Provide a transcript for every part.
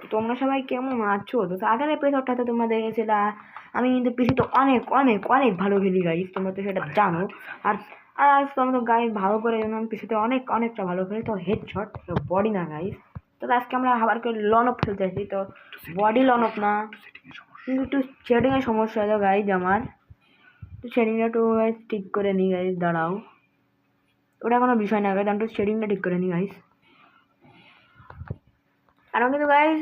তো তোমরা সবাই কেমন আছো? তো আগের এপিসোডটাতে তোমরা দেখেছিলে আমি কিন্তু পিসিতে অনেক অনেক অনেক ভালো খেলি গাইস, তোমরা তো সেটা জানো। আর আর আজ তোমরা তো গাইস ভালো করে জানো আমি পিসিতে অনেকটা ভালো খেলি, তো হেডশট তো বডি না গাইস। তো আজকে আমরা আবার করে লন অফ খেলতে আসি, তো বডি লন অফ না, কিন্তু একটু সেটিংয়ের সমস্যা হলো গাইস আমার। তো সেটিংটা একটু ঠিক করে নিই গাইস, দাঁড়াও, ওটা কোনো বিষয় না গাইস, আমি একটু সেটিংটা ঠিক করে নিই গাইস। আর কিন্তু গাইস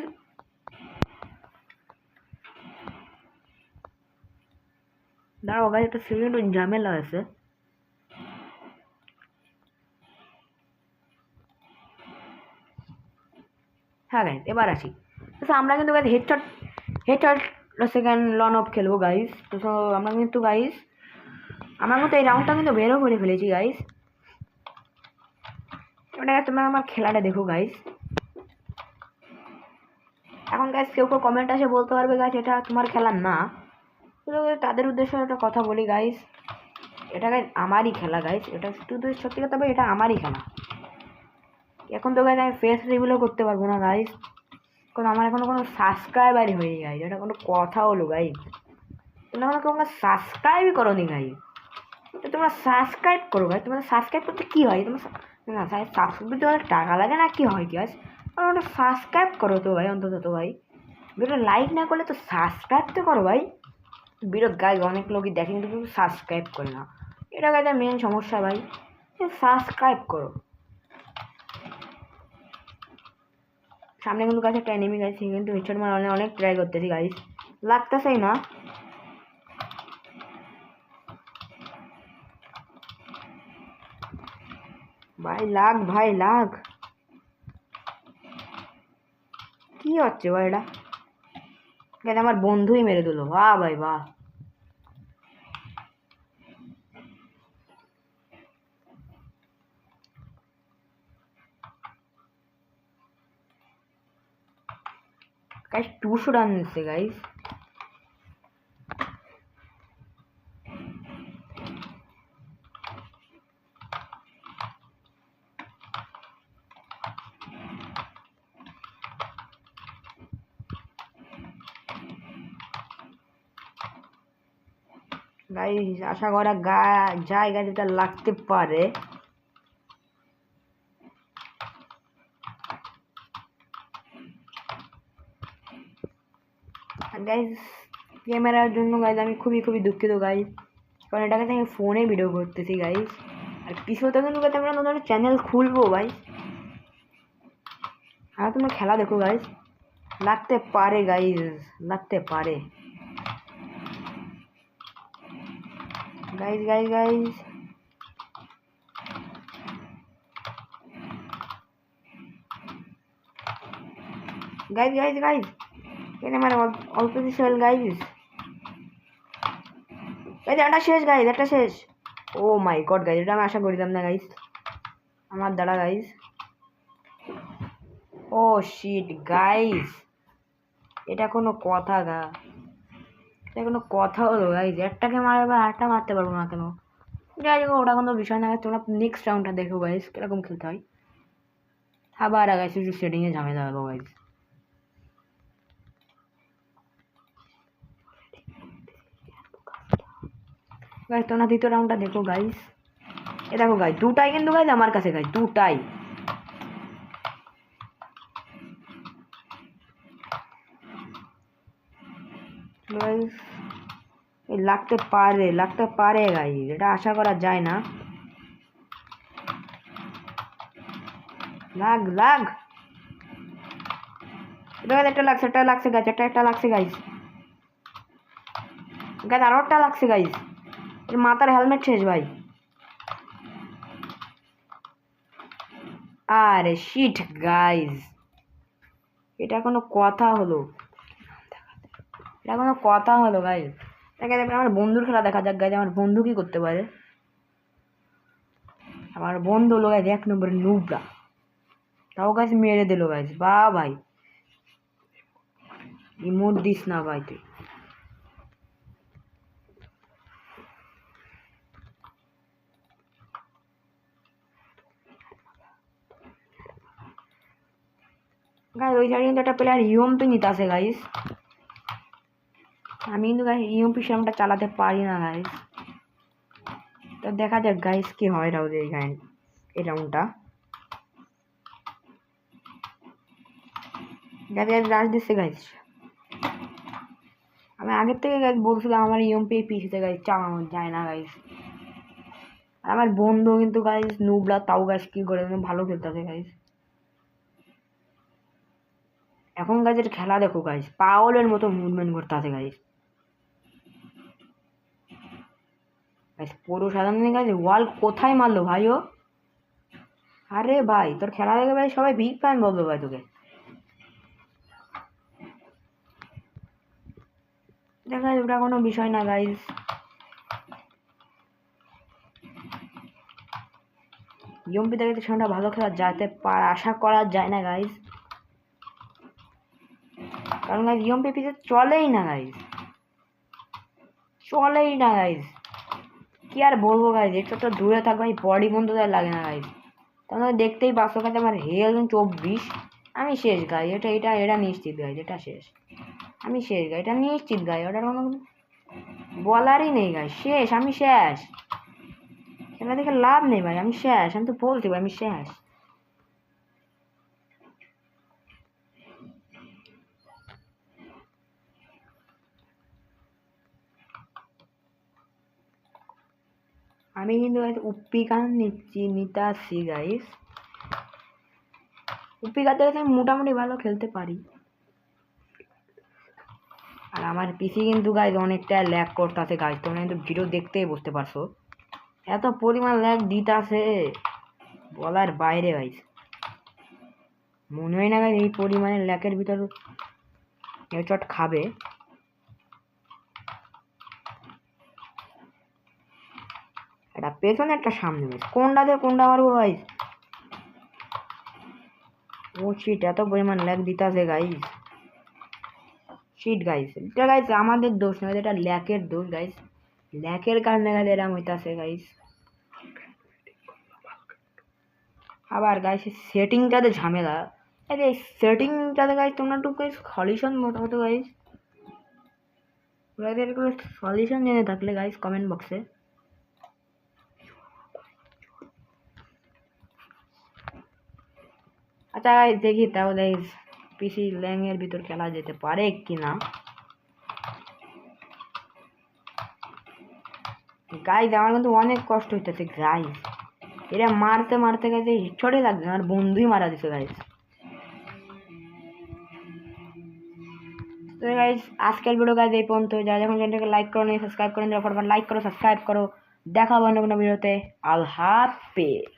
দাঁড়াও গাইস, একটা সেকেন্ড ঝামেলা আছে। হ্যাঁ গাইস, এবার আসি। তো আমরা কিন্তু guys headshot second lone wolf খেলবো গাইস। তো আমরা কিন্তু গাইস আমরা কিন্তু এই রাউন্ডটা কিন্তু বেরো করে ফেলেছি গাইস। ওটা তোমরা আমার খেলাটা দেখো গাইস। এখন গাইস কেউ কেউ কমেন্ট আসে বলতে পারবে গাইস এটা তোমার খেলা না, তো তাদের উদ্দেশ্যে একটা কথা বলি গাইস, এটা গাইস আমারই খেলা গাইস, এটা শুধু সত্যি কথা বলি এটা আমারই খেলা। এখন তো গাইস আমি ফেস রিভিলও করতে পারবো না গাইস, কারণ আমার এখনো কোনো সাবস্ক্রাইবারই হয়নি গাইস, এটা কোনো কথা হলো গাইস। তোমরা আমাকে সাবস্ক্রাইবই করো নি গাইস, তো তোমরা সাবস্ক্রাইব করো ভাই। তোমরা সাবস্ক্রাইব করতে কী হয়, তোমার না সাবস্ক্রাইব করতে অনেক টাকা লাগে না, কি হয় কি আছে, আর ওটা সাবস্ক্রাইব করো তো ভাই অন্তত। তো ভাই ভিডিওটা লাইক না করলে তো সাবস্ক্রাইব তো করো ভাই। ভিডিও গাই অনেক লোকই দেখেন কিন্তু সাবস্ক্রাইব করে না, এটা গাইতে মেন সমস্যা ভাই, সাবস্ক্রাইব করো। সামনে কিন্তু কাছে একটা এনিমি গাইছে, কিন্তু হেডশট মারা অনেক ট্রাই করতেছি গাইস, লাগতেছেই না। ভাই লাগ, ভাই লাগ, কি হচ্ছে ভাই এটা? কেন আমার বন্ধুই মেরে দিল, বাহ ভাই বাহ। গাইস 200 রান নিচ্ছে গাইস। গাইস আশা করা জায়গা যেটা লাগতে পারে। গাইস ক্যামেরার জন্য গাইস আমি খুবই দুঃখিত গাইস, কারণ এটাকে আমি ফোনে ভিডিও করতেছি গাইস। আর পিছনে কিন্তু আমরা নতুন চ্যানেল খুলবো ভাই, আর তোমরা খেলা দেখো গাইস, লাগতে পারে গাইস, লাগতে পারে guys guys guys. Guys guys guys এখানে আমার অল্প কিছু গাইস, গাইস এটা শেষ গাইস, এটা শেষ। ও মাই গড গাইস, এটা আমি আশা করিতাম না গাইস আমার দ্বারা গাইস। ও শিট গাইস, এটা কোনো কথা গা, এটা কোনো কথা হলো গাইস? একটাকে মারে বা আরেকটা মারতে পারবো না কেন? যাই হোক ওটা কোনো বিষয় না, তোমরা নেক্সট রাউন্ডটা দেখো গাইস কিরকম খেলতে হয়। আবার গাইস একটু সেটিংয়ে ঝামেলা হলো গাইস। গাইস তোমরা দ্বিতীয় রাউন্ডটা দেখো গাইস, এ দেখো গাইস দুটাই কিন্তু গাইস আমার কাছে গাইস, দুটাই। গাইস লাগতে পারে গাইস, এটা আশা করা যায় না। লাগ লাগ, এটা একটা লাগছে, একটা লাগছে গাইস, একটা লাগছে গাইস। গাইস আরো একটা লাগছে গাইস, এর মাথার হেলমেট শেষ ভাই। আরে শিট গাইস, এটা কোনো কথা হলো? এটা কোনো কথা হলো গাইস? দেখা যাবে আমার বন্ধুর খেলা দেখা যাক গাইস, আমার বন্ধু কি করতে পারে। আমার বন্ধু হলো গাইস 1 নম্বর নুবরা, তাও গাইস মেরে দিল গাইস, বা ভাই ইমোট দিস না ভাই তুই। গাইস ওই সাইডে কিন্তু একটা প্লেয়ার ইউএমপি নিতে আছে গাইস। আমি কিন্তু গাইস ইউএমপি সেরকমটা চালাতে পারি না গাইস। তো দেখা যাক গাইস কি হয় এই রাউন্ডটা। গাইস রাশ দিচ্ছে গাইস। আমি আগের থেকে গাইস বলছিলাম আমার ইউএমপি পিসিতে গাইস চালানো যায় না গাইস। আর আমার বন্ধু কিন্তু গাইস নুবলা, তাও গাইস কি করে ভালো খেলতেছে গাইস। এখন গাইজের খেলা দেখো গাইস, পাগলের মতো মুভমেন্ট করতে আছে গাইস। গাইস পুরো সাধারণ গাইস ওয়াল কোথায় মারলো ভাই ও? আরে ভাই তোর খেলা দেখে ভাই সবাই বিগ ফ্যান বলবে ভাই তোকে। দেখা ওটা কোনো বিষয় না গাইস। ইউএমপি থেকে তো সেটা ভালো খেলা আশা করা যায় না গাইস। কারণ গাইস ইউএমপি পিছে চলেই না গাইস, চলেই না গাইস। কি আর বলবো গাইস, এটা তো দূরে থাক ভাই, বডি বন্ধ লাগে না গাইস। তোমরা দেখতেই পাচ্ছ কাছে আমার হেলথ 24। আমি শেষ গাই, এটা নিশ্চিত গাইস, এটা শেষ। আমি শেষ গাই, এটা নিশ্চিত গাই, ওটার কোনো বলারই নেই গাই, শেষ, আমি শেষ। খেলা দেখে লাভ নেই ভাই, আমি শেষ, আমি তো বলছি ভাই আমি শেষ। আমি কিন্তু উপ্পি গান নিতে আসছি গাইস। উপ্পি গাতে আমি মোটামুটি ভালো খেলতে পারি। আর আমার পিসি কিন্তু গাইজ অনেকটা ল্যাগ করতেছে গাইজ, তোমরা কিন্তু ভিডিও দেখতেই বুঝতে পারছো এত পরিমাণ ল্যাগ দিতেছে বলার বাইরে গাইজ। মনে হয় না গাইজ এই পরিমাণে ল্যাগের ভিতর হেডশট খাবে। এটা পেছনে একটা সামনে গাইজ, কোনটা দিয়ে কোনটা মারবো গাইজ। ও শিট, এত পরিমাণ ল্যাগ দিতেছে গাইজ। শিট গাইজ, এটা গাইজ আমাদের দোষ নয়, এটা ল্যাকের দোষ গাইজ। ল্যাকের কারণে গাইজ এরম হইতাছে গাইজ। আবার গাইজ সেটিংটাতে ঝামেলা। আরে সেটিংটাতে গাইজ তোমরা একটু গাইজ সলিউশন মোটামুটি গাইজ, এর কোনো সলিউশন জেনে থাকলে গাইজ কমেন্ট বক্সে। আচ্ছা গাইজ দেখি তাও গাইজ পিসি ল্যাংয়ের ভিতর খেলা যেতে পারে কি না। গাইজ আমার কিন্তু অনেক কষ্ট হইতেছে গাইজ, এরা মারতে মারতে গেছে হেডশটই লাগছে, আমার বন্ধুই মারা দিছে গাইজ। তো গাইজ আজকের ভিডিও গাইজ এই পর্যন্ত। যারা যখন চ্যানেলটাকে লাইক করো নিয়ে সাবস্ক্রাইব করে দিও, ফটাফট লাইক করো, সাবস্ক্রাইব করো। দেখা হবে অন্য কোনো ভিডিওতে। আল্লাহ হাফেজ।